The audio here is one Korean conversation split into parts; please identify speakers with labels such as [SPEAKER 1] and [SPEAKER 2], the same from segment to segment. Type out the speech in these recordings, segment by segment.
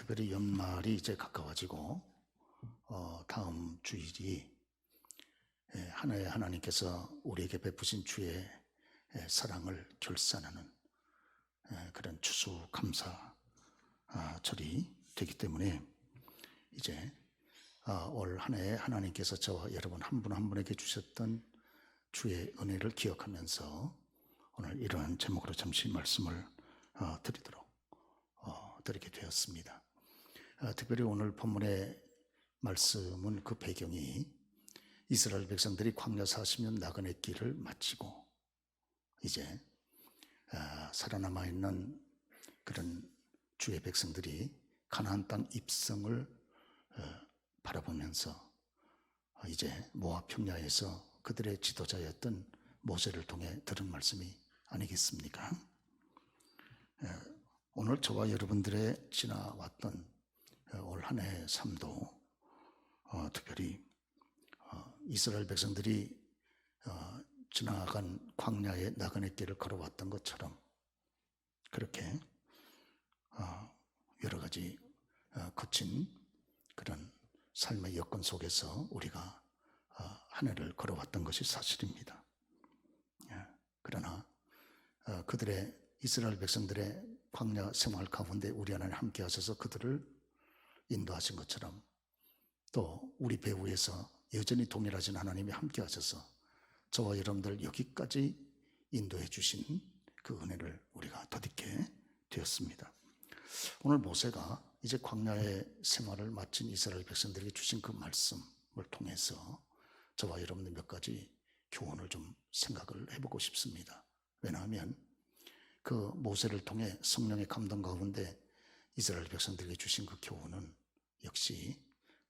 [SPEAKER 1] 특별히 연말이 이제 가까워지고 다음 주일이 하나의 하나님께서 우리에게 베푸신 주의 사랑을 결산하는 그런 추수감사 절이 되기 때문에 이제 올 한 해 하나님께서 저와 여러분 한 분 한 분에게 주셨던 주의 은혜를 기억하면서 오늘 이러한 제목으로 잠시 말씀을 드리게 되었습니다. 특별히 오늘 본문의 말씀은 그 배경이 이스라엘 백성들이 광야 40년 나그네 길을 마치고 이제 살아남아 있는 그런 주의 백성들이 가나안 땅 입성을 바라보면서 이제 모압 평야에서 그들의 지도자였던 모세를 통해 들은 말씀이 아니겠습니까? 오늘 저와 여러분들의 지나왔던 올 한 해의 삶도 특별히 이스라엘 백성들이 지나간 광야의 나그네 길을 걸어왔던 것처럼 그렇게 여러 가지 거친 그런 삶의 여건 속에서 우리가 한 해를 걸어왔던 것이 사실입니다. 그러나 그들의 이스라엘 백성들의 광야 생활 가운데 우리 하나님 함께 하셔서 그들을 인도하신 것처럼 또 우리 배후에서 여전히 동일하신 하나님이 함께 하셔서 저와 여러분들 여기까지 인도해 주신 그 은혜를 우리가 덧입게 되었습니다. 오늘 모세가 이제 광야의 생활을 마친 이스라엘 백성들에게 주신 그 말씀을 통해서 저와 여러분들 몇 가지 교훈을 좀 생각을 해보고 싶습니다. 왜냐하면 그 모세를 통해 성령의 감동 가운데 이스라엘 백성들에게 주신 그 교훈은 역시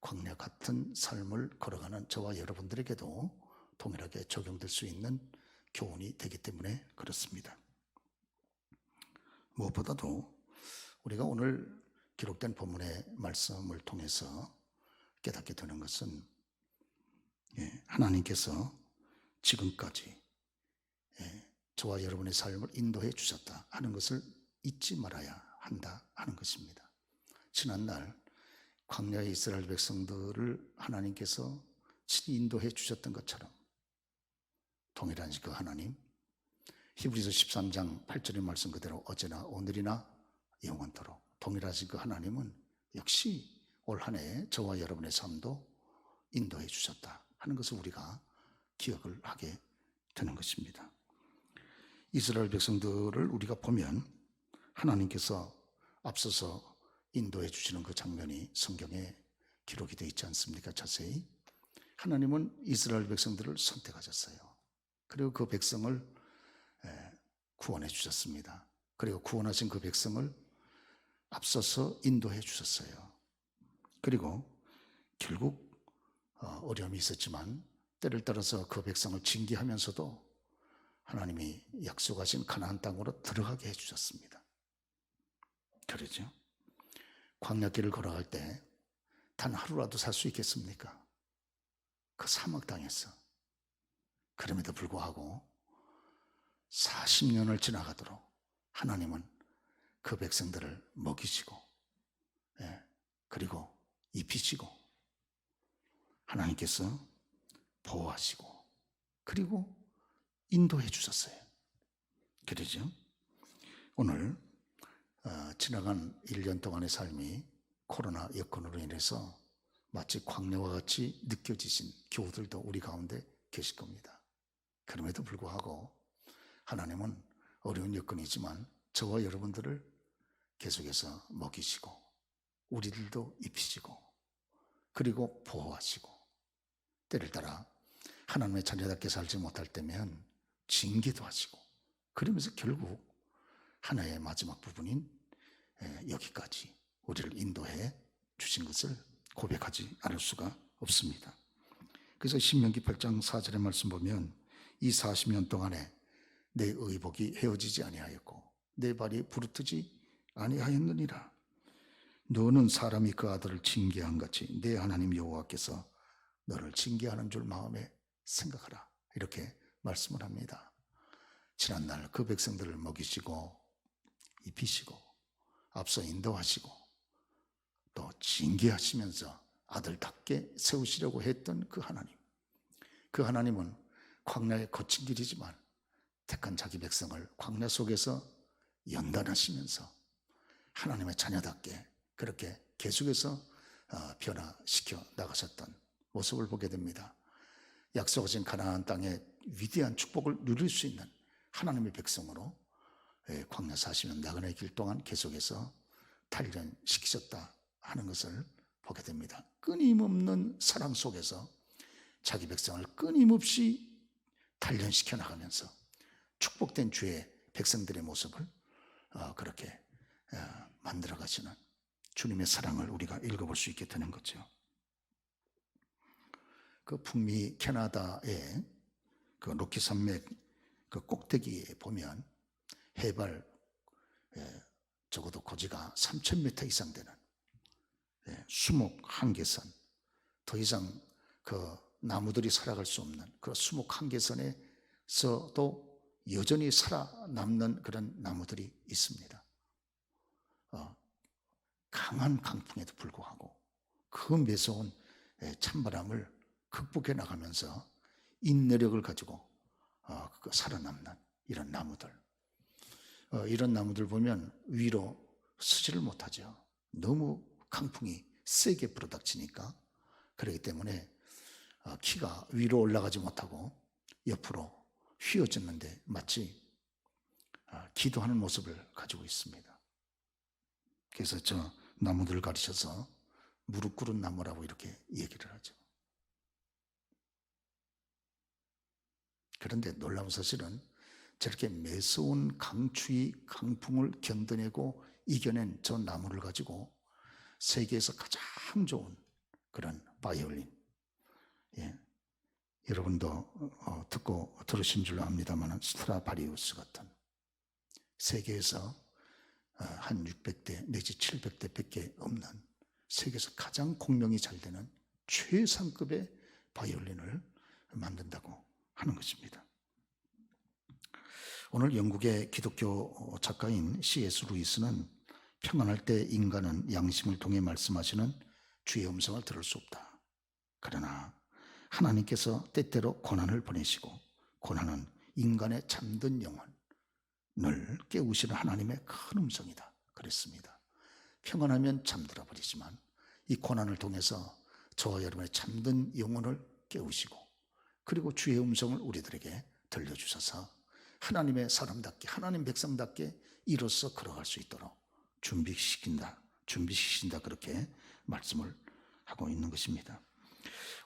[SPEAKER 1] 광야 같은 삶을 걸어가는 저와 여러분들에게도 동일하게 적용될 수 있는 교훈이 되기 때문에 그렇습니다. 무엇보다도 우리가 오늘 기록된 본문의 말씀을 통해서 깨닫게 되는 것은 하나님께서 지금까지 저와 여러분의 삶을 인도해 주셨다 하는 것을 잊지 말아야 한다 하는 것입니다. 지난날 광야의 이스라엘 백성들을 하나님께서 친히 인도해 주셨던 것처럼 동일한 그 하나님, 히브리서 13장 8절의 말씀 그대로 어제나 오늘이나 영원토록 동일하신 그 하나님은 역시 올 한 해에 저와 여러분의 삶도 인도해 주셨다 하는 것을 우리가 기억을 하게 되는 것입니다. 이스라엘 백성들을 우리가 보면 하나님께서 앞서서 인도해 주시는 그 장면이 성경에 기록이 되어 있지 않습니까? 자세히 하나님은 이스라엘 백성들을 선택하셨어요. 그리고 그 백성을 구원해 주셨습니다. 그리고 구원하신 그 백성을 앞서서 인도해 주셨어요. 그리고 결국 어려움이 있었지만 때를 따라서 그 백성을 징계하면서도 하나님이 약속하신 가나안 땅으로 들어가게 해주셨습니다. 그러죠? 광야길을 걸어갈 때 단 하루라도 살 수 있겠습니까? 그 사막 땅에서. 그럼에도 불구하고 40년을 지나가도록 하나님은 그 백성들을 먹이시고 그리고 입히시고 하나님께서 보호하시고 그리고 인도해 주셨어요. 그러죠? 오늘 지나간 1년 동안의 삶이 코로나 여건으로 인해서 마치 광야와 같이 느껴지신 교우들도 우리 가운데 계실 겁니다. 그럼에도 불구하고 하나님은 어려운 여건이지만 저와 여러분들을 계속해서 먹이시고 우리들도 입히시고 그리고 보호하시고 때를 따라 하나님의 자녀답게 살지 못할 때면 징계도 하시고 그러면서 결국 하나의 마지막 부분인 여기까지 우리를 인도해 주신 것을 고백하지 않을 수가 없습니다. 그래서 신명기 8장 4절의 말씀 보면 이 40년 동안에 내 의복이 헤어지지 아니하였고 내 발이 부르트지 아니하였느니라. 너는 사람이 그 아들을 징계한 같이 내 하나님 여호와께서 너를 징계하는 줄 마음에 생각하라. 이렇게 말씀을 합니다. 지난날 그 백성들을 먹이시고 입히시고 앞서 인도하시고 또 징계하시면서 아들답게 세우시려고 했던 그 하나님, 그 하나님은 광야의 거친 길이지만 택한 자기 백성을 광야 속에서 연단하시면서 하나님의 자녀답게 그렇게 계속해서 변화시켜 나가셨던 모습을 보게 됩니다. 약속하신 가나안 땅의 위대한 축복을 누릴 수 있는 하나님의 백성으로 광야 40년 나그네 길 동안 계속해서 단련시키셨다 하는 것을 보게 됩니다. 끊임없는 사랑 속에서 자기 백성을 끊임없이 단련시켜 나가면서 축복된 주의 백성들의 모습을 그렇게 만들어 가시는 주님의 사랑을 우리가 읽어볼 수 있게 되는 거죠. 그 북미 캐나다의 그 로키 산맥 그 꼭대기에 보면 해발 적어도 고지가 3,000m 이상 되는 수목 한계선, 더 이상 그 나무들이 살아갈 수 없는 그 수목 한계선에서도 여전히 살아남는 그런 나무들이 있습니다. 강한 강풍에도 불구하고 그 매서운 찬바람을 극복해 나가면서 인내력을 가지고 살아남는 이런 나무들, 이런 나무들 보면 위로 서지를 못하죠. 너무 강풍이 세게 불어닥치니까. 그렇기 때문에 키가 위로 올라가지 못하고 옆으로 휘어졌는데 마치 기도하는 모습을 가지고 있습니다. 그래서 저 나무들을 가르쳐서 무릎 꿇은 나무라고 이렇게 얘기를 하죠. 그런데 놀라운 사실은 저렇게 매서운 강추위, 강풍을 견뎌내고 이겨낸 저 나무를 가지고 세계에서 가장 좋은 그런 바이올린, 여러분도 듣고 들으신 줄 압니다만 스트라바리우스 같은 세계에서 한 600대 내지 700대 밖에 없는 세계에서 가장 공명이 잘 되는 최상급의 바이올린을 만든다고 하는 것입니다. 오늘 영국의 기독교 작가인 C.S. 루이스는 평안할 때 인간은 양심을 통해 말씀하시는 주의 음성을 들을 수 없다. 그러나 하나님께서 때때로 고난을 보내시고 고난은 인간의 잠든 영혼을 깨우시는 하나님의 큰 음성이다. 그랬습니다. 평안하면 잠들어 버리지만 이 고난을 통해서 저와 여러분의 잠든 영혼을 깨우시고 그리고 주의 음성을 우리들에게 들려주셔서 하나님의 사람답게 하나님 백성답게 이로써 걸어갈 수 있도록 준비시킨다 그렇게 말씀을 하고 있는 것입니다.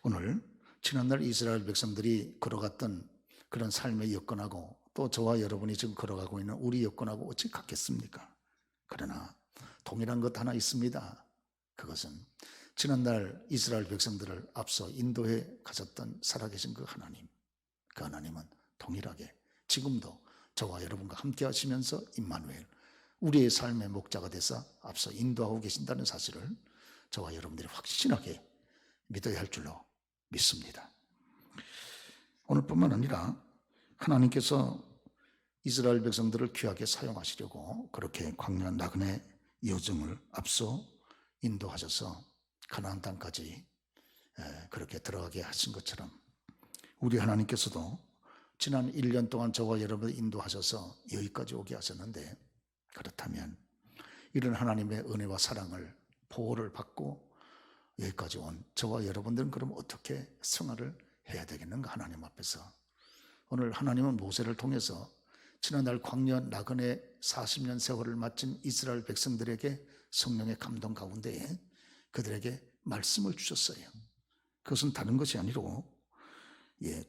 [SPEAKER 1] 오늘 지난날 이스라엘 백성들이 걸어갔던 그런 삶의 여건하고 또 저와 여러분이 지금 걸어가고 있는 우리 여건하고 어찌 같겠습니까? 그러나 동일한 것 하나 있습니다. 그것은 지난날 이스라엘 백성들을 앞서 인도해 가셨던 살아계신 그 하나님, 그 하나님은 동일하게 지금도 저와 여러분과 함께 하시면서 임마누엘, 우리의 삶의 목자가 돼서 앞서 인도하고 계신다는 사실을 저와 여러분들이 확신하게 믿어야 할 줄로 믿습니다. 오늘뿐만 아니라 하나님께서 이스라엘 백성들을 귀하게 사용하시려고 그렇게 광야 나그네 여정을 앞서 인도하셔서 가나안 땅까지 그렇게 들어가게 하신 것처럼 우리 하나님께서도 지난 1년 동안 저와 여러분을 인도하셔서 여기까지 오게 하셨는데, 그렇다면 이런 하나님의 은혜와 사랑을 보호를 받고 여기까지 온 저와 여러분들은 그럼 어떻게 생활을 해야 되겠는가? 하나님 앞에서 오늘 하나님은 모세를 통해서 지난날 광야 나그네 40년 세월을 마친 이스라엘 백성들에게 성령의 감동 가운데에 그들에게 말씀을 주셨어요. 그것은 다른 것이 아니고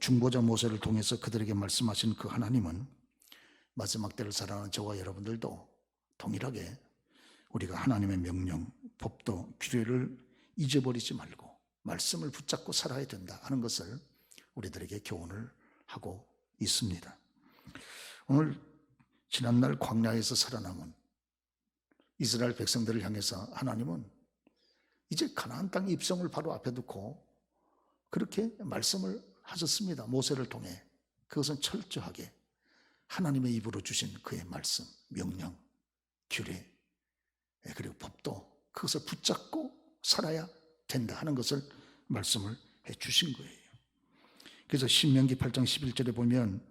[SPEAKER 1] 중보자 모세를 통해서 그들에게 말씀하신 그 하나님은 마지막 때를 살아가는 저와 여러분들도 동일하게 우리가 하나님의 명령, 법도, 규례를 잊어버리지 말고 말씀을 붙잡고 살아야 된다 하는 것을 우리들에게 교훈을 하고 있습니다. 오늘 지난날 광야에서 살아남은 이스라엘 백성들을 향해서 하나님은 이제 가나안 땅 입성을 바로 앞에 두고 그렇게 말씀을 하셨습니다. 모세를 통해. 그것은 철저하게 하나님의 입으로 주신 그의 말씀, 명령, 규례, 그리고 법도 그것을 붙잡고 살아야 된다 하는 것을 말씀을 해 주신 거예요. 그래서 신명기 8장 11절에 보면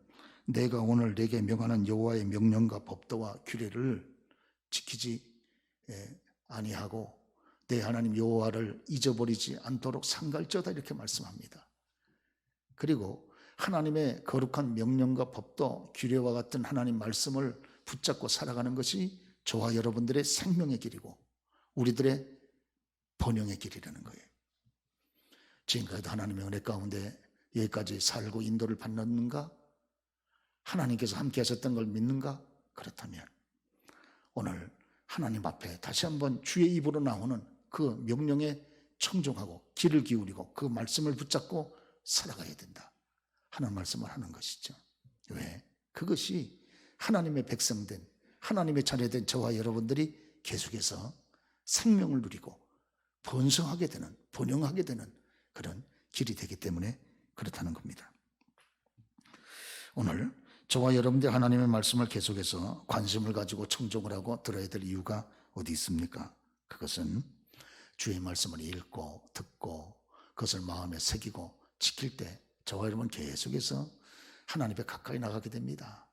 [SPEAKER 1] 내가 오늘 내게 명하는 여호와의 명령과 법도와 규례를 지키지 아니하고 내 하나님 여호와를 잊어버리지 않도록 삼갈지어다 이렇게 말씀합니다. 그리고 하나님의 거룩한 명령과 법도 규례와 같은 하나님 말씀을 붙잡고 살아가는 것이 저와 여러분들의 생명의 길이고 우리들의 번영의 길이라는 거예요. 지금까지도 하나님의 은혜 가운데 여기까지 살고 인도를 받는가? 하나님께서 함께 하셨던 걸 믿는가? 그렇다면 오늘 하나님 앞에 다시 한번 주의 입으로 나오는 그 명령에 청종하고 귀를 기울이고 그 말씀을 붙잡고 살아가야 된다 하는 말씀을 하는 것이죠. 왜? 그것이 하나님의 백성된 하나님의 자녀된 저와 여러분들이 계속해서 생명을 누리고 번성하게 되는 번영하게 되는 그런 길이 되기 때문에 그렇다는 겁니다. 오늘 저와 여러분들 하나님의 말씀을 계속해서 관심을 가지고 청종을 하고 들어야 될 이유가 어디 있습니까? 그것은 주의 말씀을 읽고 듣고 그것을 마음에 새기고 지킬 때 저와 여러분 계속해서 하나님 앞에 가까이 나가게 됩니다.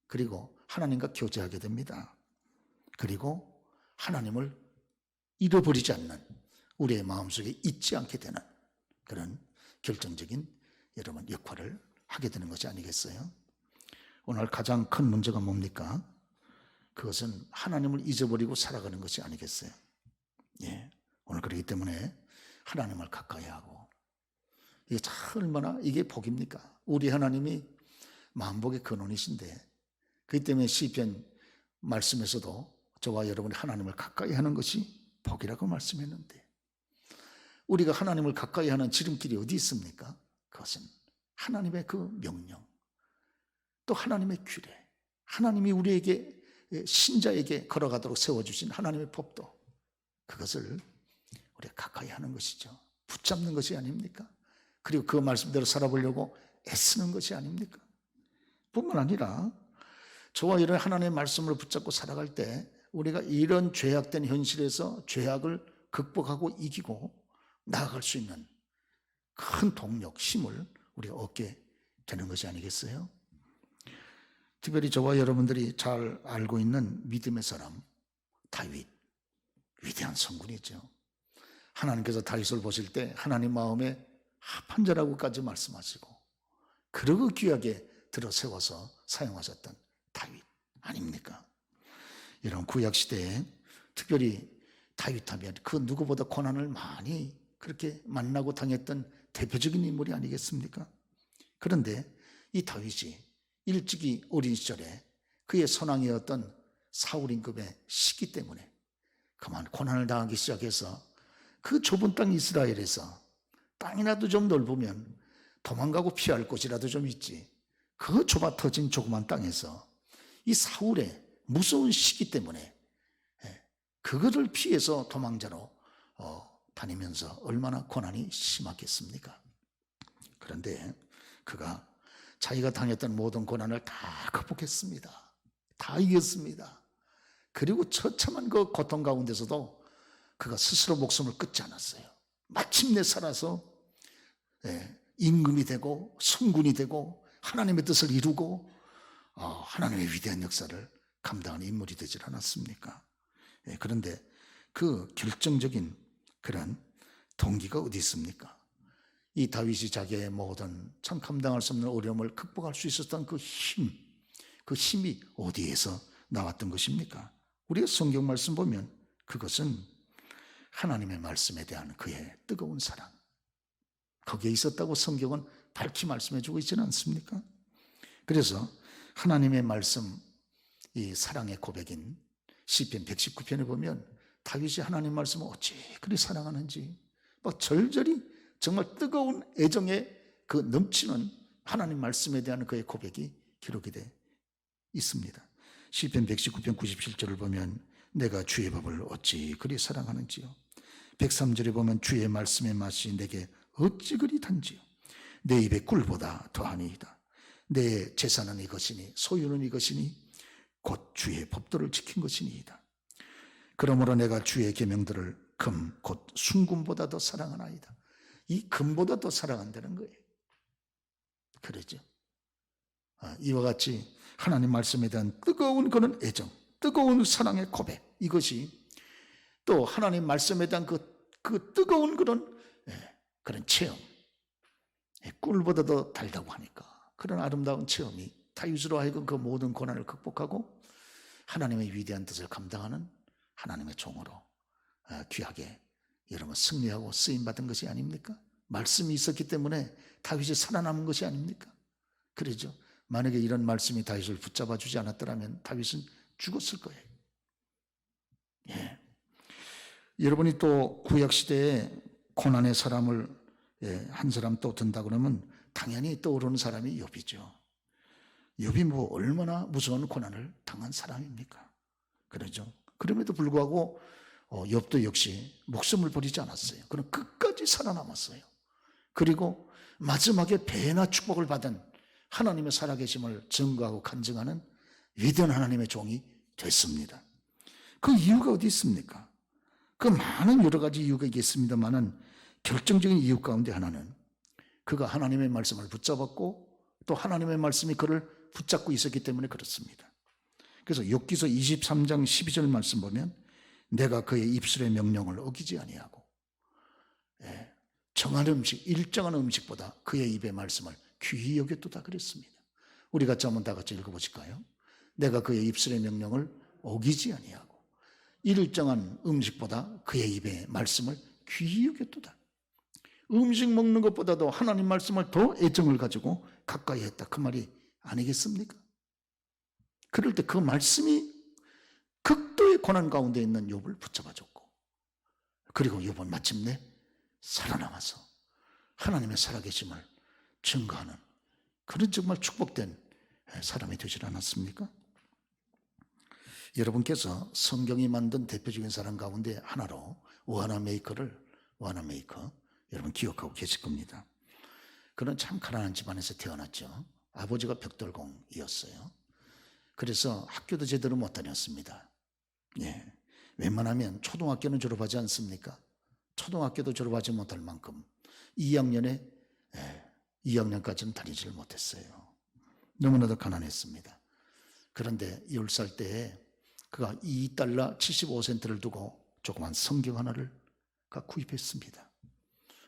[SPEAKER 1] 그리고 하나님과 교제하게 됩니다. 그리고 하나님을 잃어버리지 않는 우리의 마음속에 잊지 않게 되는 그런 결정적인 여러분 역할을 하게 되는 것이 아니겠어요? 오늘 가장 큰 문제가 뭡니까? 그것은 하나님을 잊어버리고 살아가는 것이 아니겠어요? 예. 오늘 그렇기 때문에 하나님을 가까이 하고 이게 얼마나 이게 복입니까? 우리 하나님이 만복의 근원이신데 그렇기 때문에 시편 말씀에서도 저와 여러분이 하나님을 가까이 하는 것이 복이라고 말씀했는데 우리가 하나님을 가까이 하는 지름길이 어디 있습니까? 그것은 하나님의 그 명령 또 하나님의 규례 하나님이 우리에게 신자에게 걸어가도록 세워주신 하나님의 법도 그것을 우리가 가까이 하는 것이죠. 붙잡는 것이 아닙니까? 그리고 그 말씀대로 살아보려고 애쓰는 것이 아닙니까? 뿐만 아니라 저와 여러분 하나님의 말씀을 붙잡고 살아갈 때 우리가 이런 죄악된 현실에서 죄악을 극복하고 이기고 나아갈 수 있는 큰 동력, 힘을 우리가 얻게 되는 것이 아니겠어요? 특별히 저와 여러분들이 잘 알고 있는 믿음의 사람 다윗, 위대한 성군이죠. 하나님께서 다윗을 보실 때 하나님 마음에 합한 자라고까지 말씀하시고 그러고 귀하게 들어 세워서 사용하셨던 다윗 아닙니까? 이런 구약시대에 특별히 다윗하면 그 누구보다 고난을 많이 그렇게 만나고 당했던 대표적인 인물이 아니겠습니까? 그런데 이 다윗이 일찍이 어린 시절에 그의 선왕이었던 사울 임금의 시기 때문에 그만 고난을 당하기 시작해서 그 좁은 땅 이스라엘에서 땅이라도 좀 넓으면 도망가고 피할 곳이라도 좀 있지 그 좁아 터진 조그만 땅에서 이 사울의 무서운 시기 때문에 그거를 피해서 도망자로 다니면서 얼마나 고난이 심하겠습니까? 그런데 그가 자기가 당했던 모든 고난을 다 극복했습니다. 다 이겼습니다. 그리고 처참한 그 고통 가운데서도 그가 스스로 목숨을 끊지 않았어요. 마침내 살아서 임금이 되고 성군이 되고 하나님의 뜻을 이루고 하나님의 위대한 역사를 감당하는 인물이 되질 않았습니까? 그런데 그 결정적인 그런 동기가 어디 있습니까? 이 다윗이 자기의 모든 참 감당할 수 없는 어려움을 극복할 수 있었던 그 힘이 어디에서 나왔던 것입니까? 우리가 성경 말씀 보면 그것은 하나님의 말씀에 대한 그의 뜨거운 사랑 거기에 있었다고 성경은 밝히 말씀해 주고 있지는 않습니까? 그래서 하나님의 말씀 이 사랑의 고백인 시편 119편에 보면 다윗이 하나님 말씀을 어찌 그리 사랑하는지 막 절절히 정말 뜨거운 애정에 그 넘치는 하나님 말씀에 대한 그의 고백이 기록이 돼 있습니다. 시편 119편 97절을 보면 내가 주의 법을 어찌 그리 사랑하는지요. 103절에 보면 주의 말씀의 맛이 내게 어찌 그리 단지요. 내 입에 꿀보다 더하니이다. 내 재산은 이것이니 소유는 이것이니 곧 주의 법도를 지킨 것이니이다. 그러므로 내가 주의 계명들을 금 곧 순금보다 더 사랑하나이다. 이 금보다 더 사랑한다는 거예요. 그러죠. 이와 같이 하나님 말씀에 대한 뜨거운 그런 애정, 뜨거운 사랑의 고백, 이것이 또 하나님 말씀에 대한 그 뜨거운 그런 체험, 꿀보다 더 달다고 하니까 그런 아름다운 체험이 다윗으로 하여금 그 모든 고난을 극복하고 하나님의 위대한 뜻을 감당하는 하나님의 종으로 귀하게 여러분 승리하고 쓰임받은 것이 아닙니까? 말씀이 있었기 때문에 다윗이 살아남은 것이 아닙니까? 그러죠. 만약에 이런 말씀이 다윗을 붙잡아 주지 않았더라면 다윗은 죽었을 거예요. 예. 여러분이 또 구약시대에 고난의 사람을 한 사람 또 든다 그러면 당연히 떠오르는 사람이 욥이죠. 욥이 뭐 얼마나 무서운 고난을 당한 사람입니까? 그러죠. 그럼에도 불구하고 욥도 역시 목숨을 버리지 않았어요. 그럼 끝까지 살아남았어요. 그리고 마지막에 배나 축복을 받은 하나님의 살아계심을 증거하고 간증하는 위대한 하나님의 종이 됐습니다. 그 이유가 어디 있습니까? 그 많은 여러 가지 이유가 있겠습니다만은 결정적인 이유 가운데 하나는 그가 하나님의 말씀을 붙잡았고 또 하나님의 말씀이 그를 붙잡고 있었기 때문에 그렇습니다. 그래서 욥기서 23장 12절 말씀 보면 내가 그의 입술의 명령을 어기지 아니하고 정한 음식, 일정한 음식보다 그의 입의 말씀을 귀히 여겼도다 그랬습니다. 우리 같이 한번 다 같이 읽어보실까요? 내가 그의 입술의 명령을 어기지 아니하고 일정한 음식보다 그의 입의 말씀을 귀히 여겼도다. 음식 먹는 것보다도 하나님 말씀을 더 애정을 가지고 가까이 했다, 그 말이 아니겠습니까? 그럴 때 그 말씀이 극도의 고난 가운데 있는 욥을 붙잡아줬고 그리고 욥은 마침내 살아남아서 하나님의 살아계심을 증거하는 그런 정말 축복된 사람이 되지 않았습니까? 여러분께서 성경이 만든 대표적인 사람 가운데 하나로 워너메이커 여러분 기억하고 계실 겁니다. 그는 참 가난한 집안에서 태어났죠. 아버지가 벽돌공이었어요. 그래서 학교도 제대로 못 다녔습니다. 웬만하면 초등학교는 졸업하지 않습니까? 초등학교도 졸업하지 못할 만큼 2학년까지는 다니지를 못했어요. 너무나도 가난했습니다. 그런데 10살 때에 그가 $2 75센트를 두고 조그만 성경 하나를 구입했습니다.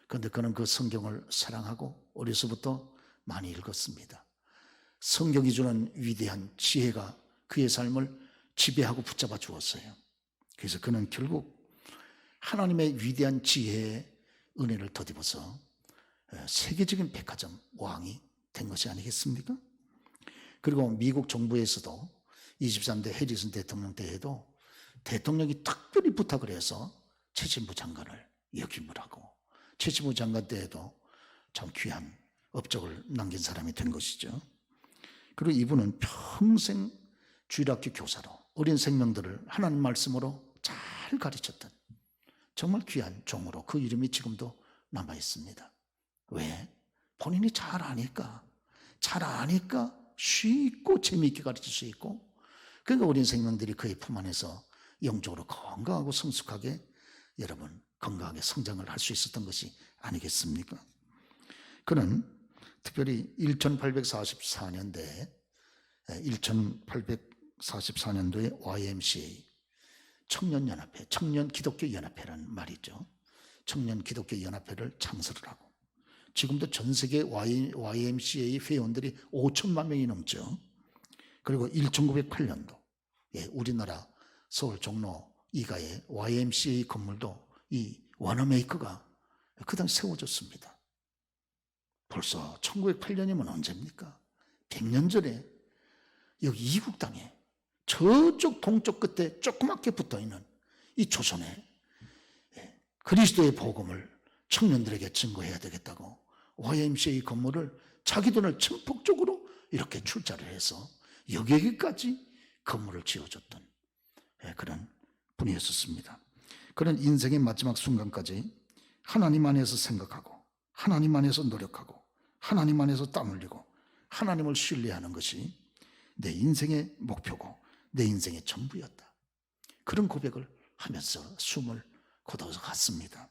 [SPEAKER 1] 그런데 그는 그 성경을 사랑하고 어려서부터 많이 읽었습니다. 성경이 주는 위대한 지혜가 그의 삶을 지배하고 붙잡아 주었어요. 그래서 그는 결국 하나님의 위대한 지혜의 은혜를 덧입어서 세계적인 백화점 왕이 된 것이 아니겠습니까? 그리고 미국 정부에서도 23대 해리슨 대통령 때에도 대통령이 특별히 부탁을 해서 최신부 장관을 역임을 하고 최신부 장관 때에도 참 귀한 업적을 남긴 사람이 된 것이죠. 그리고 이분은 평생 주일학교 교사로 어린 생명들을 하나님 말씀으로 잘 가르쳤던 정말 귀한 종으로 그 이름이 지금도 남아 있습니다. 왜? 본인이 잘 아니까 쉽고 재미있게 가르칠 수 있고 그러니까 어린 생명들이 그의 품 안에서 영적으로 건강하고 성숙하게 여러분 건강하게 성장을 할 수 있었던 것이 아니겠습니까? 그는 특별히 1844년도에 YMCA 청년연합회, 청년기독교연합회라는 말이죠. 청년기독교연합회를 창설을 하고 지금도 전 세계 YMCA 회원들이 5천만 명이 넘죠. 그리고 1908년도 우리나라 서울 종로 2가의 YMCA 건물도 이 워너메이커가 그 당시 세워졌습니다. 벌써 1908년이면 언제입니까? 100년 전에 여기 이국 땅에 저쪽 동쪽 끝에 조그맣게 붙어있는 이 조선에 그리스도의 복음을 청년들에게 증거해야 되겠다고 YMCA 건물을 자기 돈을 전폭적으로 이렇게 출자를 해서 여기까지 건물을 지어줬던 그런 분이었습니다. 그런 인생의 마지막 순간까지 하나님 안에서 생각하고 하나님 안에서 노력하고 하나님 안에서 땀 흘리고 하나님을 신뢰하는 것이 내 인생의 목표고 내 인생의 전부였다. 그런 고백을 하면서 숨을 거둬서 갔습니다.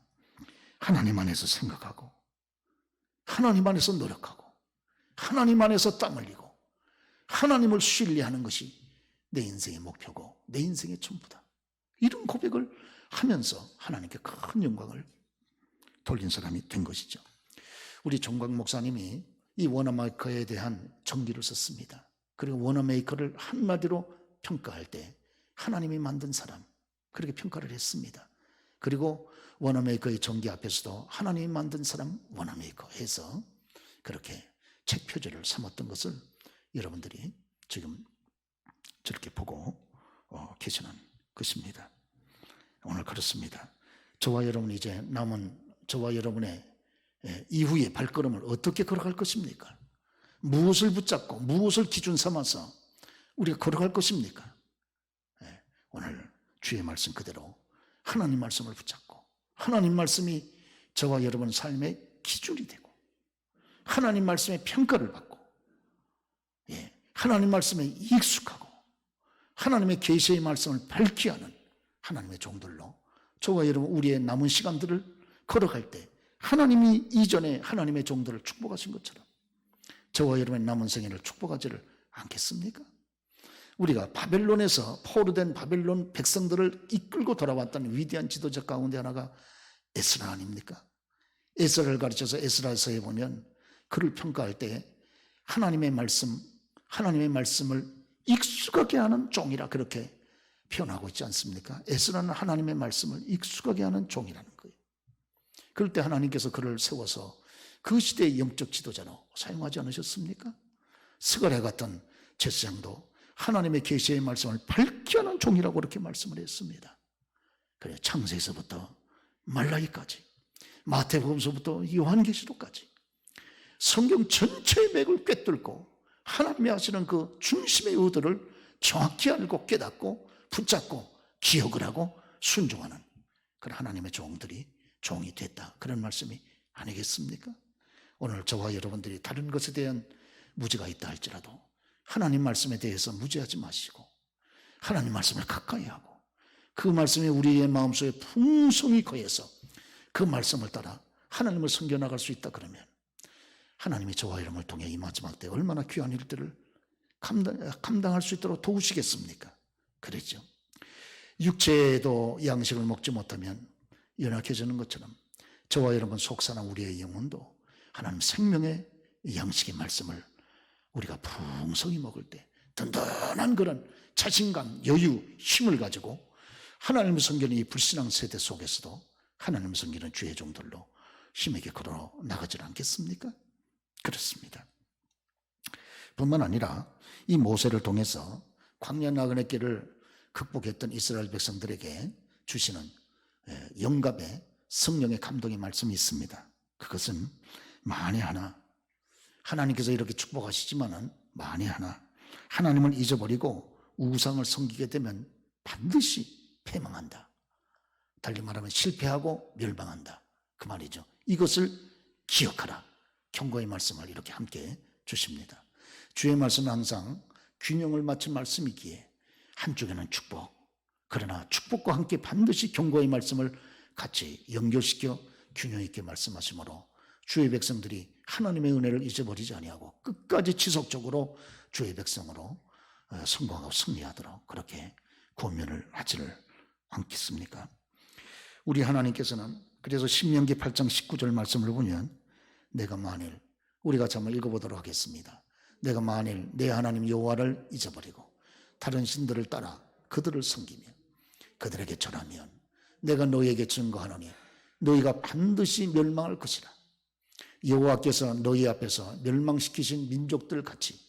[SPEAKER 1] 하나님 안에서 생각하고, 하나님 안에서 노력하고, 하나님 안에서 땀 흘리고, 하나님을 신뢰하는 것이 내 인생의 목표고 내 인생의 전부다. 이런 고백을 하면서 하나님께 큰 영광을 돌린 사람이 된 것이죠. 우리 종광 목사님이 이 워너메이커에 대한 정기를 썼습니다. 그리고 워너메이커를 한마디로 평가할 때 하나님이 만든 사람, 그렇게 평가를 했습니다. 그리고 워너메이커의 정기 앞에서도 하나님이 만든 사람 워너메이커 해서 그렇게 책 표지를 삼았던 것을 여러분들이 지금 저렇게 보고 계시는 것입니다. 오늘 그렇습니다. 저와 여러분 이제 남은 저와 여러분의 이후의 발걸음을 어떻게 걸어갈 것입니까? 무엇을 붙잡고 무엇을 기준 삼아서 우리가 걸어갈 것입니까? 오늘 주의 말씀 그대로 하나님 말씀을 붙잡고 하나님 말씀이 저와 여러분 삶의 기준이 되고 하나님 말씀의 평가를 받고 하나님 말씀에 익숙하고 하나님의 계시의 말씀을 밝히 하는 하나님의 종들로 저와 여러분 우리의 남은 시간들을 걸어갈 때 하나님이 이전에 하나님의 종들을 축복하신 것처럼 저와 여러분의 남은 생애를 축복하지를 않겠습니까? 우리가 바벨론에서 포로된 바벨론 백성들을 이끌고 돌아왔던 위대한 지도자 가운데 하나가 에스라 아닙니까? 에스라를 가르쳐서 에스라서에 보면 그를 평가할 때 하나님의 말씀을 익숙하게 하는 종이라 그렇게 표현하고 있지 않습니까? 에스라는 하나님의 말씀을 익숙하게 하는 종이라는 거예요. 그럴 때 하나님께서 그를 세워서 그 시대의 영적 지도자로 사용하지 않으셨습니까? 스가랴 같은 제사장도 하나님의 계시의 말씀을 밝히 하는 종이라고 그렇게 말씀을 했습니다. 그래 창세에서부터 말라기까지 마태복음서부터 요한계시록까지 성경 전체의 맥을 꿰뚫고 하나님이 하시는 그 중심의 의도를 정확히 알고 깨닫고 붙잡고 기억을 하고 순종하는 그런 하나님의 종이 됐다. 그런 말씀이 아니겠습니까? 오늘 저와 여러분들이 다른 것에 대한 무지가 있다 할지라도 하나님 말씀에 대해서 무지하지 마시고 하나님 말씀을 가까이 하고 그 말씀이 우리의 마음속에 풍성히 거해서 그 말씀을 따라 하나님을 섬겨나갈 수 있다 그러면 하나님이 저와 여러분을 통해 이 마지막 때 얼마나 귀한 일들을 감당할 수 있도록 도우시겠습니까? 그랬죠. 육체도 양식을 먹지 못하면 연약해지는 것처럼 저와 여러분 속사나 우리의 영혼도 하나님 생명의 양식의 말씀을 우리가 풍성히 먹을 때 든든한 그런 자신감, 여유, 힘을 가지고 하나님을 섬기는 이 불신앙 세대 속에서도 하나님을 섬기는 주의 종들로 힘있게 걸어 나가지 않겠습니까? 그렇습니다. 뿐만 아니라 이 모세를 통해서 광야 나그네 길을 극복했던 이스라엘 백성들에게 주시는 영감의 성령의 감동의 말씀이 있습니다. 그것은 만에 하나 하나님께서 이렇게 축복하시지만은 만에 하나 하나님을 잊어버리고 우상을 섬기게 되면 반드시 패망한다. 달리 말하면 실패하고 멸망한다. 그 말이죠. 이것을 기억하라. 경고의 말씀을 이렇게 함께 주십니다. 주의 말씀은 항상 균형을 맞춘 말씀이기에 한쪽에는 축복, 그러나 축복과 함께 반드시 경고의 말씀을 같이 연결시켜 균형 있게 말씀하시므로 주의 백성들이 하나님의 은혜를 잊어버리지 아니하고 끝까지 지속적으로 주의 백성으로 성공하고 승리하도록 그렇게 권면을 하지를 않겠습니까? 우리 하나님께서는 그래서 신명기 8장 19절 말씀을 보면 내가 만일 우리가 한번 읽어보도록 하겠습니다. 내가 만일 내 하나님 여호와를 잊어버리고 다른 신들을 따라 그들을 섬기며 그들에게 절하면 내가 너희에게 증거하노니 너희가 반드시 멸망할 것이라. 여호와께서 너희 앞에서 멸망시키신 민족들 같이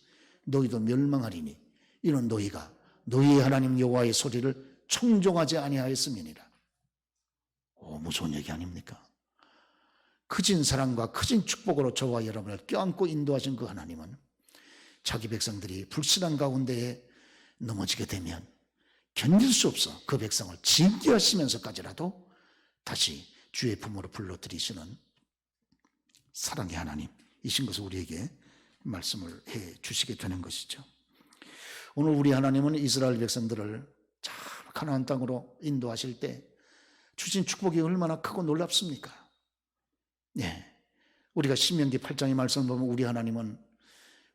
[SPEAKER 1] 너희도 멸망하리니 이는 너희가 너희의 하나님 여호와의 소리를 청종하지 아니하였음이니라. 무서운 얘기 아닙니까? 크진 사랑과 크진 축복으로 저와 여러분을 껴안고 인도하신 그 하나님은 자기 백성들이 불신한 가운데에 넘어지게 되면 견딜 수 없어 그 백성을 징계하시면서까지라도 다시 주의 품으로 불러들이시는 사랑의 하나님이신 것을 우리에게 말씀을 해 주시게 되는 것이죠. 오늘 우리 하나님은 이스라엘 백성들을 잘 가나안 땅으로 인도하실 때 주신 축복이 얼마나 크고 놀랍습니까? 예. 우리가 신명기 8장의 말씀을 보면 우리 하나님은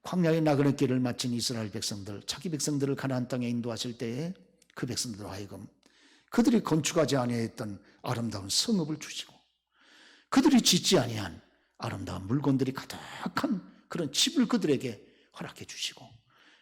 [SPEAKER 1] 광야의 나그네 길을 마친 이스라엘 백성들, 자기 백성들을 가나안 땅에 인도하실 때에 그 백성들로 하여금 그들이 건축하지 아니했던 아름다운 성읍을 주시고, 그들이 짓지 아니한 아름다운 물건들이 가득한 그런 집을 그들에게 허락해 주시고,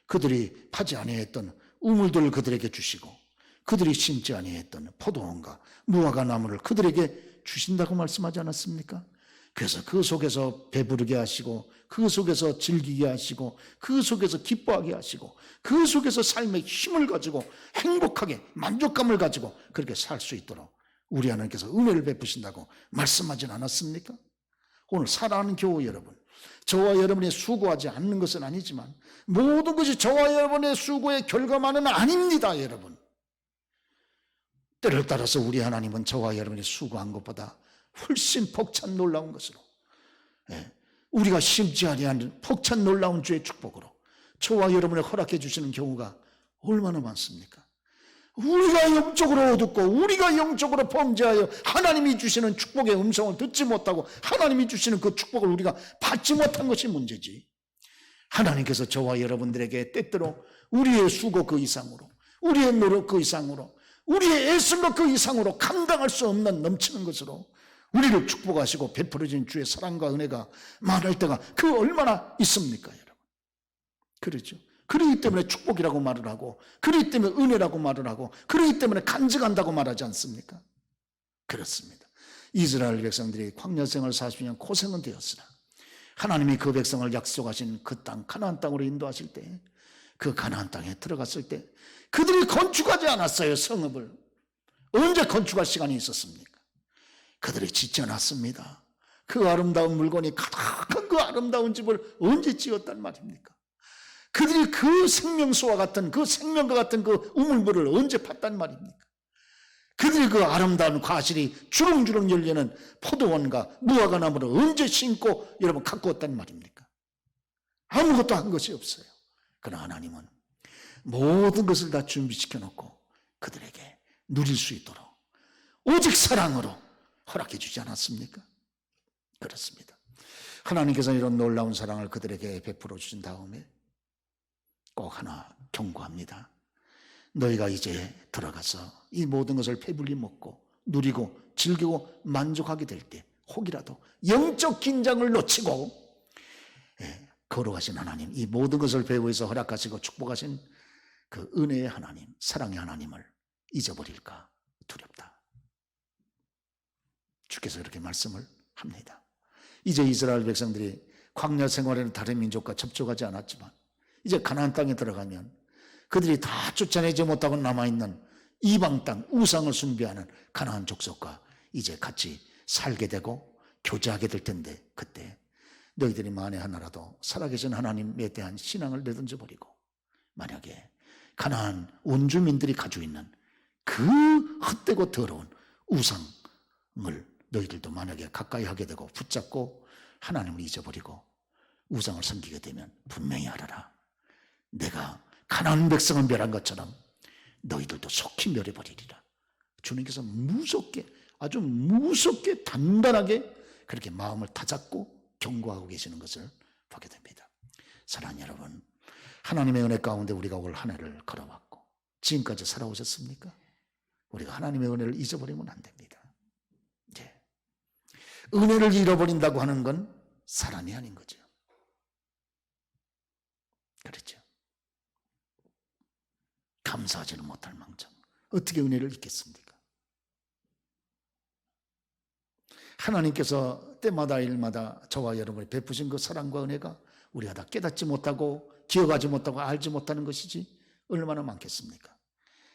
[SPEAKER 1] 그들이 파지 아니했던 우물들을 그들에게 주시고, 그들이 심지 아니했던 포도원과 무화과 나무를 그들에게 주신다고 말씀하지 않았습니까? 그래서 그 속에서 배부르게 하시고, 그 속에서 즐기게 하시고, 그 속에서 기뻐하게 하시고, 그 속에서 삶의 힘을 가지고 행복하게 만족감을 가지고 그렇게 살 수 있도록 우리 하나님께서 은혜를 베푸신다고 말씀하진 않았습니까? 오늘 사랑하는 교우 여러분, 저와 여러분이 수고하지 않는 것은 아니지만 모든 것이 저와 여러분의 수고의 결과만은 아닙니다. 여러분, 때를 따라서 우리 하나님은 저와 여러분이 수고한 것보다 훨씬 벅찬 놀라운 것으로, 우리가 심지 아니한 벅찬 놀라운 주의 축복으로 저와 여러분을 허락해 주시는 경우가 얼마나 많습니까? 우리가 영적으로 어둡고 우리가 영적으로 범죄하여 하나님이 주시는 축복의 음성을 듣지 못하고 하나님이 주시는 그 축복을 우리가 받지 못한 것이 문제지, 하나님께서 저와 여러분들에게 때때로 우리의 수고 그 이상으로, 우리의 노력 그 이상으로, 우리의 애씀과 그 이상으로 감당할 수 없는 넘치는 것으로 우리를 축복하시고 베풀어진 주의 사랑과 은혜가 많을 때가 그 얼마나 있습니까, 여러분? 그렇죠. 그러기 때문에 축복이라고 말을 하고, 그러기 때문에 은혜라고 말을 하고, 그러기 때문에 간증한다고 말하지 않습니까? 그렇습니다. 이스라엘 백성들이 광야 생활 40년 고생은 되었으나 하나님이 그 백성을 약속하신 그 땅 가나안 땅으로 인도하실 때, 그 가나안 땅에 들어갔을 때 그들이 건축하지 않았어요. 성읍을 언제 건축할 시간이 있었습니까? 그들이 짓지 않았습니다. 그 아름다운 물건이 가득한 그 아름다운 집을 언제 지었단 말입니까? 그들이 그 생명수와 같은, 그 생명과 같은 그 우물물을 언제 팠단 말입니까? 그들이 그 아름다운 과실이 주렁주렁 열리는 포도원과 무화과 나무를 언제 심고 여러분 가꾸었단 말입니까? 아무것도 한 것이 없어요. 그러나 하나님은 모든 것을 다 준비시켜 놓고 그들에게 누릴 수 있도록 오직 사랑으로 허락해 주지 않았습니까? 그렇습니다. 하나님께서 이런 놀라운 사랑을 그들에게 베풀어 주신 다음에 꼭 하나 경고합니다. 너희가 이제 들어가서 이 모든 것을 배불리 먹고 누리고 즐기고 만족하게 될 때 혹이라도 영적 긴장을 놓치고 걸어가신 하나님, 이 모든 것을 배후에서 허락하시고 축복하신 그 은혜의 하나님, 사랑의 하나님을 잊어버릴까 두렵다. 주께서 이렇게 말씀을 합니다. 이제 이스라엘 백성들이 광야 생활에는 다른 민족과 접촉하지 않았지만 이제 가나안 땅에 들어가면 그들이 다 쫓아내지 못하고 남아있는 이방 땅, 우상을 숭배하는 가나안 족속과 이제 같이 살게 되고 교제하게 될 텐데, 그때 너희들이 만에 하나라도 살아계신 하나님에 대한 신앙을 내던져 버리고 만약에 가나안 원주민들이 가지고 있는 그 헛되고 더러운 우상을 너희들도 만약에 가까이 하게 되고 붙잡고 하나님을 잊어버리고 우상을 섬기게 되면 분명히 알아라. 내가 가나안 백성을 멸한 것처럼 너희들도 속히 멸해버리리라. 주님께서 무섭게, 아주 무섭게 단단하게 그렇게 마음을 다잡고 경고하고 계시는 것을 보게 됩니다. 사랑하는 여러분, 하나님의 은혜 가운데 우리가 올 한 해를 걸어왔고 지금까지 살아오셨습니까? 우리가 하나님의 은혜를 잊어버리면 안 됩니다. 이제 은혜를 잃어버린다고 하는 건 사람이 아닌 거죠. 그렇죠. 감사하지는 못할 망정 어떻게 은혜를 잊겠습니까? 하나님께서 때마다 일마다 저와 여러분이 베푸신 그 사랑과 은혜가 우리가 다 깨닫지 못하고 기억하지 못하고 알지 못하는 것이지 얼마나 많겠습니까?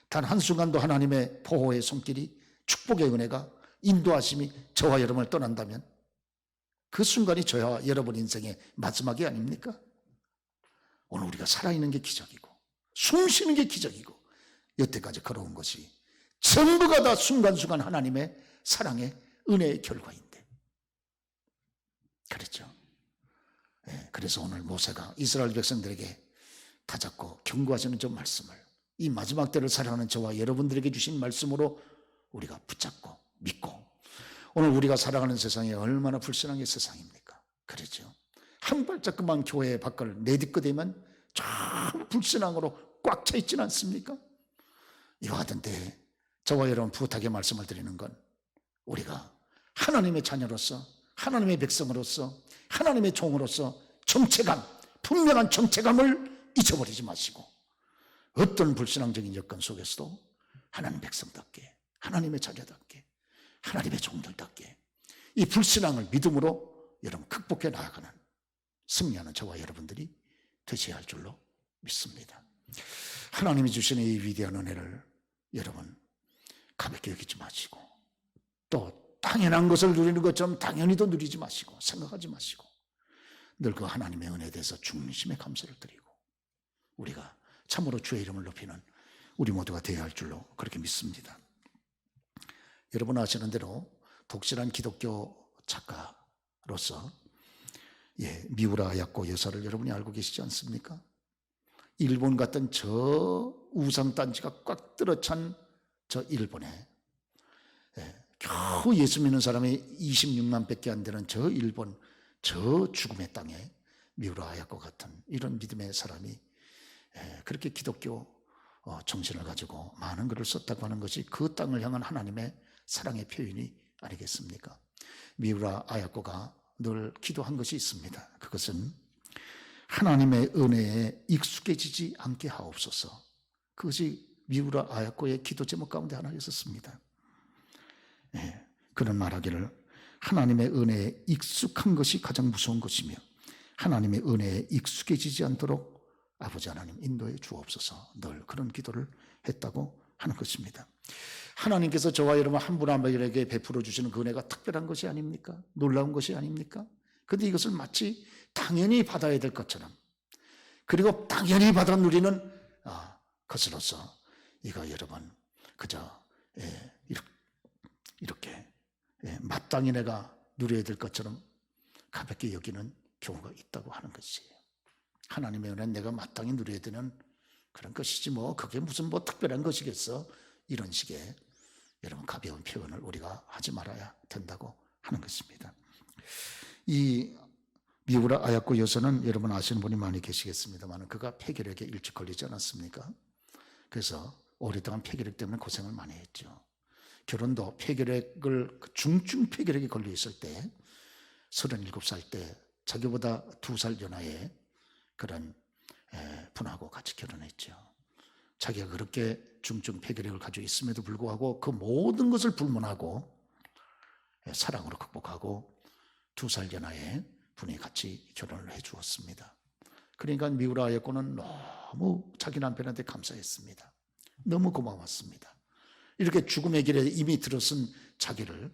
[SPEAKER 1] 단 한순간도 하나님의 보호의 손길이, 축복의 은혜가, 인도하심이 저와 여러분을 떠난다면 그 순간이 저와 여러분 인생의 마지막이 아닙니까? 오늘 우리가 살아있는 게 기적이고 숨 쉬는 게 기적이고 여태까지 걸어온 것이 전부가 다 순간순간 하나님의 사랑의 은혜의 결과인데, 그렇죠. 그래서 오늘 모세가 이스라엘 백성들에게 다잡고 경고하시는 저 말씀을 이 마지막 때를 살아가는 저와 여러분들에게 주신 말씀으로 우리가 붙잡고 믿고, 오늘 우리가 살아가는 세상이 얼마나 불순한 게 세상입니까? 그렇죠. 한 발자국만 교회 밖을 내딛게 참 불신앙으로 꽉 차 있지는 않습니까? 이와 같은 때에 저와 여러분 부탁의 말씀을 드리는 건, 우리가 하나님의 자녀로서, 하나님의 백성으로서, 하나님의 종으로서 정체감, 분명한 정체감을 잊어버리지 마시고, 어떤 불신앙적인 여건 속에서도 하나님 백성답게, 하나님의 자녀답게, 하나님의 종들답게 이 불신앙을 믿음으로 여러분 극복해 나아가는 승리하는 저와 여러분들이 되셔야 할 줄로 믿습니다. 하나님이 주시는 이 위대한 은혜를 여러분 가볍게 여기지 마시고, 또 당연한 것을 누리는 것처럼 당연히도 누리지 마시고 생각하지 마시고, 늘 그 하나님의 은혜에 대해서 중심의 감사를 드리고, 우리가 참으로 주의 이름을 높이는 우리 모두가 되어야 할 줄로 그렇게 믿습니다. 여러분 아시는 대로 독실한 기독교 작가로서 미우라 아야코 여사를 여러분이 알고 계시지 않습니까? 일본 같은 저 우상단지가 꽉 들어찬 저 일본에 겨우 예수 믿는 사람이 26만 밖에 안 되는 저 일본, 저 죽음의 땅에 미우라 아야코 같은 이런 믿음의 사람이 그렇게 기독교 정신을 가지고 많은 글을 썼다고 하는 것이 그 땅을 향한 하나님의 사랑의 표현이 아니겠습니까? 미우라 아야코가 늘 기도한 것이 있습니다. 그것은 하나님의 은혜에 익숙해지지 않게 하옵소서. 그것이 미우라 아야코의 기도 제목 가운데 하나였었습니다. 그런 말하기를, 하나님의 은혜에 익숙한 것이 가장 무서운 것이며 하나님의 은혜에 익숙해지지 않도록 아버지 하나님 인도해 주옵소서. 늘 그런 기도를 했다고 하는 것입니다. 하나님께서 저와 여러분 한 분 한 분에게 베풀어 주시는 그 은혜가 특별한 것이 아닙니까? 놀라운 것이 아닙니까? 그런데 이것을 마치 당연히 받아야 될 것처럼, 그리고 당연히 받아 누리는 것으로서 이거 여러분 그저 이렇게 마땅히 내가 누려야 될 것처럼 가볍게 여기는 경우가 있다고 하는 것이에요. 하나님의 은혜는 내가 마땅히 누려야 되는 그런 것이지 뭐 그게 무슨 뭐 특별한 것이겠어, 이런 식의 여러분 가벼운 표현을 우리가 하지 말아야 된다고 하는 것입니다. 이 미우라 아야코 여사는 여러분 아시는 분이 많이 계시겠습니다만, 그가 폐결핵에 일찍 걸리지 않았습니까? 그래서 오랫동안 폐결핵 때문에 고생을 많이 했죠. 결혼도 폐결핵을, 중증 폐결핵에 걸려 있을 때 37살 때 자기보다 2살 연하의 그런 분하고 같이 결혼했죠. 자기가 그렇게 중증 폐결핵을 가지고 있음에도 불구하고 그 모든 것을 불문하고 사랑으로 극복하고 2살 연하의 분이 같이 결혼을 해 주었습니다. 그러니까 미우라 아야코는 너무 자기 남편한테 감사했습니다. 너무 고마웠습니다. 이렇게 죽음의 길에 이미 들어선 자기를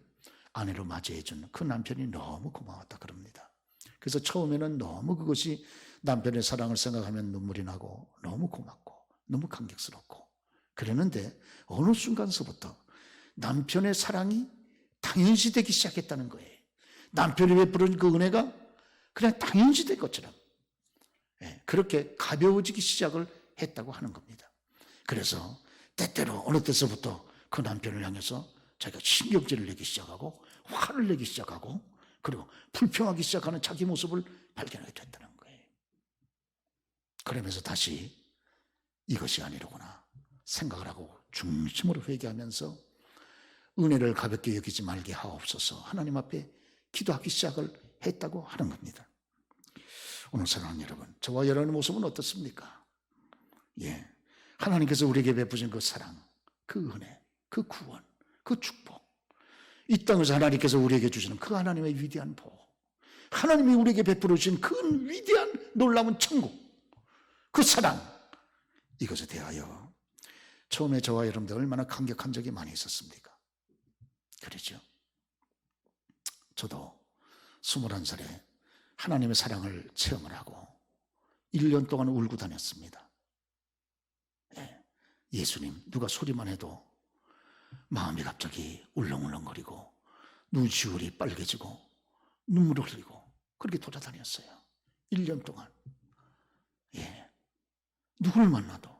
[SPEAKER 1] 아내로 맞이해 준 그 남편이 너무 고마웠다 그럽니다. 그래서 처음에는 너무 그것이 남편의 사랑을 생각하면 눈물이 나고 너무 고맙고 너무 감격스럽고 그랬는데, 어느 순간서부터 남편의 사랑이 당연시되기 시작했다는 거예요. 남편이 베풀은 그 은혜가 그냥 당연시된 것처럼 그렇게 가벼워지기 시작을 했다고 하는 겁니다. 그래서 때때로 어느 때서부터 그 남편을 향해서 자기가 신경질을 내기 시작하고 화를 내기 시작하고 그리고 불평하기 시작하는 자기 모습을 발견하게 됐다는 거예요. 그러면서 다시 이것이 아니로구나 생각을 하고 중심으로 회개하면서 은혜를 가볍게 여기지 말게 하옵소서 하나님 앞에 기도하기 시작을 했다고 하는 겁니다. 오늘 사랑하는 여러분, 저와 여러분의 모습은 어떻습니까? 하나님께서 우리에게 베푸신 그 사랑, 그 은혜, 그 구원, 그 축복, 이 땅에서 하나님께서 우리에게 주시는 그 하나님의 위대한 보호, 하나님이 우리에게 베풀어 주신 그 위대한 놀라운 천국, 그 사랑, 이것에 대하여 처음에 저와 여러분들 얼마나 감격한 적이 많이 있었습니까? 그렇죠? 저도 21살에 하나님의 사랑을 체험을 하고 1년 동안 울고 다녔습니다. 예수님, 누가 소리만 해도 마음이 갑자기 울렁울렁거리고 눈시울이 빨개지고 눈물을 흘리고 그렇게 돌아다녔어요. 1년 동안. 누굴 만나도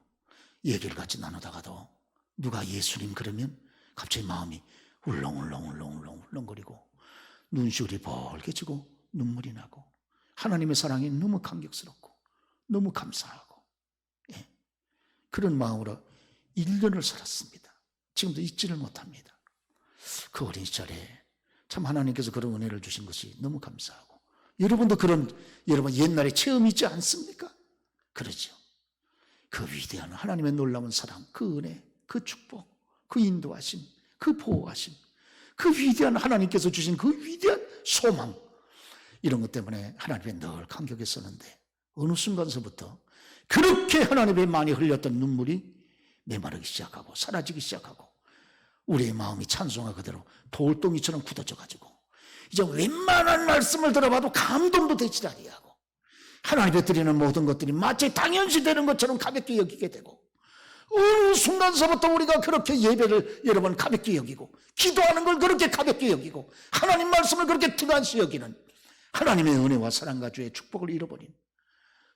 [SPEAKER 1] 얘기를 같이 나누다가도 누가 예수님 그러면 갑자기 마음이 울렁울렁거리고 눈시울이 벌개지고 눈물이 나고 하나님의 사랑이 너무 감격스럽고 너무 감사하고, 예, 그런 마음으로 1년을 살았습니다. 지금도 잊지를 못합니다. 그 어린 시절에 참 하나님께서 그런 은혜를 주신 것이 너무 감사하고, 여러분도 여러분 옛날에 체험 있지 않습니까? 그러죠. 그 위대한 하나님의 놀라운 사랑, 그 은혜, 그 축복, 그 인도하심, 그 보호하심, 그 위대한 하나님께서 주신 그 위대한 소망, 이런 것 때문에 하나님의 늘 감격했었는데 어느 순간서부터 그렇게 하나님의 많이 흘렸던 눈물이 메마르기 시작하고 사라지기 시작하고 우리의 마음이 찬송화 그대로 돌덩이처럼 굳어져 가지고 이제 웬만한 말씀을 들어봐도 감동도 되지 아니하고 하나님께 드리는 모든 것들이 마치 당연시 되는 것처럼 가볍게 여기게 되고, 어느 순간서부터 우리가 그렇게 예배를 여러분 가볍게 여기고 기도하는 걸 그렇게 가볍게 여기고 하나님 말씀을 그렇게 등한시 여기는 하나님의 은혜와 사랑과 주의 축복을 잃어버린,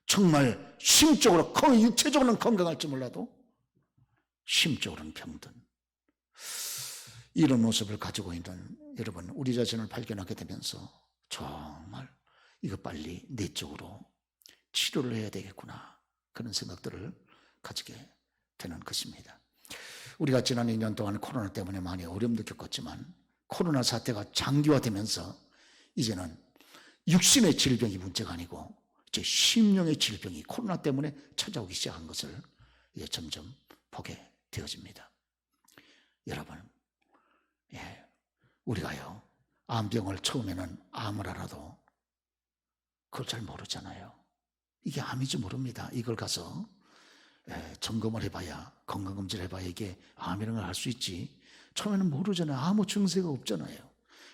[SPEAKER 1] 정말 심적으로 육체적으로는 건강할지 몰라도 심적으로는 병든 이런 모습을 가지고 있는 여러분, 우리 자신을 발견하게 되면서 정말 이거 빨리 내적으로 치료를 해야 되겠구나, 그런 생각들을 가지게 되는 것입니다. 우리가 지난 2년 동안 코로나 때문에 많이 어려움도 겪었지만 코로나 사태가 장기화되면서 이제는 육신의 질병이 문제가 아니고 이제 심령의 질병이 코로나 때문에 찾아오기 시작한 것을 이제 점점 보게 되어집니다. 여러분, 우리가요 암병을 처음에는 암을 알아도 그걸 잘 모르잖아요. 이게 암인지 모릅니다. 이걸 가서 점검을 해봐야, 건강검진을 해봐야 이게 암이라는 걸 알 수 있지, 처음에는 모르잖아요. 아무 증세가 없잖아요.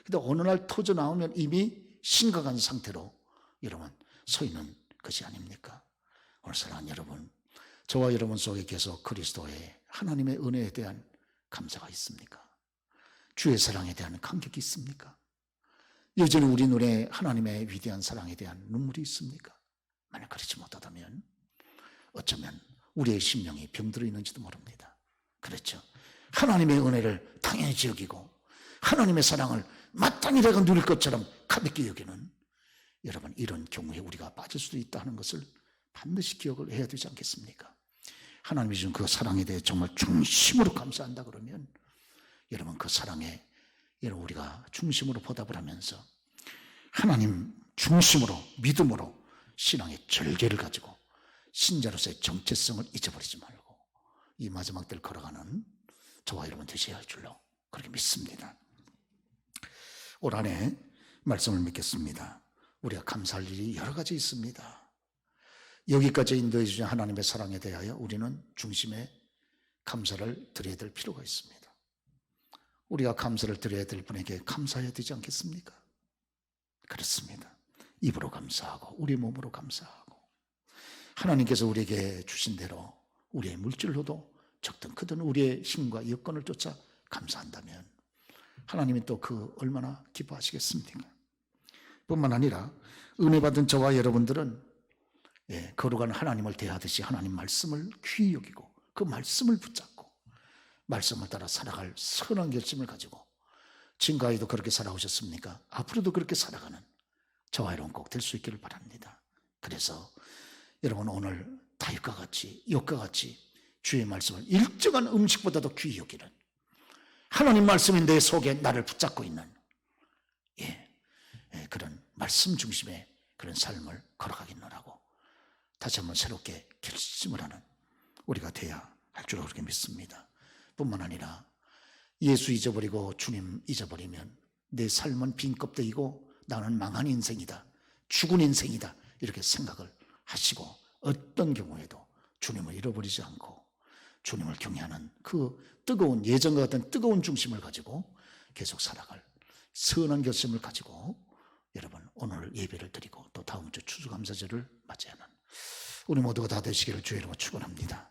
[SPEAKER 1] 근데 어느 날 터져 나오면 이미 심각한 상태로 여러분 서 있는 것이 아닙니까? 오늘 사랑하는 여러분, 저와 여러분 속에 계속 그리스도의 하나님의 은혜에 대한 감사가 있습니까? 주의 사랑에 대한 감격이 있습니까? 여전히 우리 눈에 하나님의 위대한 사랑에 대한 눈물이 있습니까? 만약 그렇지 못하다면 어쩌면 우리의 심령이 병들어 있는지도 모릅니다. 그렇죠. 하나님의 은혜를 당연히 여기고 하나님의 사랑을 마땅히 내가 누릴 것처럼 가볍게 여기는 여러분, 이런 경우에 우리가 빠질 수도 있다는 것을 반드시 기억을 해야 되지 않겠습니까? 하나님이 주신 그 사랑에 대해 정말 중심으로 감사한다 그러면 여러분 그 사랑에 우리가 중심으로 보답을 하면서 하나님 중심으로 믿음으로 신앙의 절개를 가지고 신자로서의 정체성을 잊어버리지 말고 이 마지막 때를 걸어가는 저와 여러분 되셔야 할 줄로 그렇게 믿습니다. 올 한해 말씀을 믿겠습니다. 우리가 감사할 일이 여러 가지 있습니다. 여기까지 인도해 주신 하나님의 사랑에 대하여 우리는 중심에 감사를 드려야 될 필요가 있습니다. 우리가 감사를 드려야 될 분에게 감사해야 되지 않겠습니까? 그렇습니다. 입으로 감사하고 우리 몸으로 감사하고 하나님께서 우리에게 주신 대로 우리의 물질로도 적든 크든 우리의 힘과 여건을 쫓아 감사한다면 하나님이 또 그 얼마나 기뻐하시겠습니까? 뿐만 아니라 은혜 받은 저와 여러분들은 거룩한 하나님을 대하듯이 하나님 말씀을 귀히 여기고 그 말씀을 붙잡고 말씀을 따라 살아갈 선한 결심을 가지고 지금까지도 그렇게 살아오셨습니까? 앞으로도 그렇게 살아가는 저와 여러분 꼭 될 수 있기를 바랍니다. 그래서 여러분 오늘 다윗과 같이 욥과 같이 주의 말씀을 일정한 음식보다도 귀히 여기는 하나님 말씀이 내 속에 나를 붙잡고 있는 그런 말씀 중심의 그런 삶을 걸어가겠노라고 다시 한번 새롭게 결심을 하는 우리가 돼야 할 줄로 그렇게 믿습니다. 뿐만 아니라 예수 잊어버리고 주님 잊어버리면 내 삶은 빈 껍데기고 나는 망한 인생이다, 죽은 인생이다, 이렇게 생각을 하시고 어떤 경우에도 주님을 잃어버리지 않고 주님을 경외하는 그 뜨거운 예전과 같은 뜨거운 중심을 가지고 계속 살아갈 선한 결심을 가지고 여러분 오늘 예배를 드리고 또 다음 주 추수감사절을 맞이하는 우리 모두가 다 되시기를 주의 이름으로 축원합니다.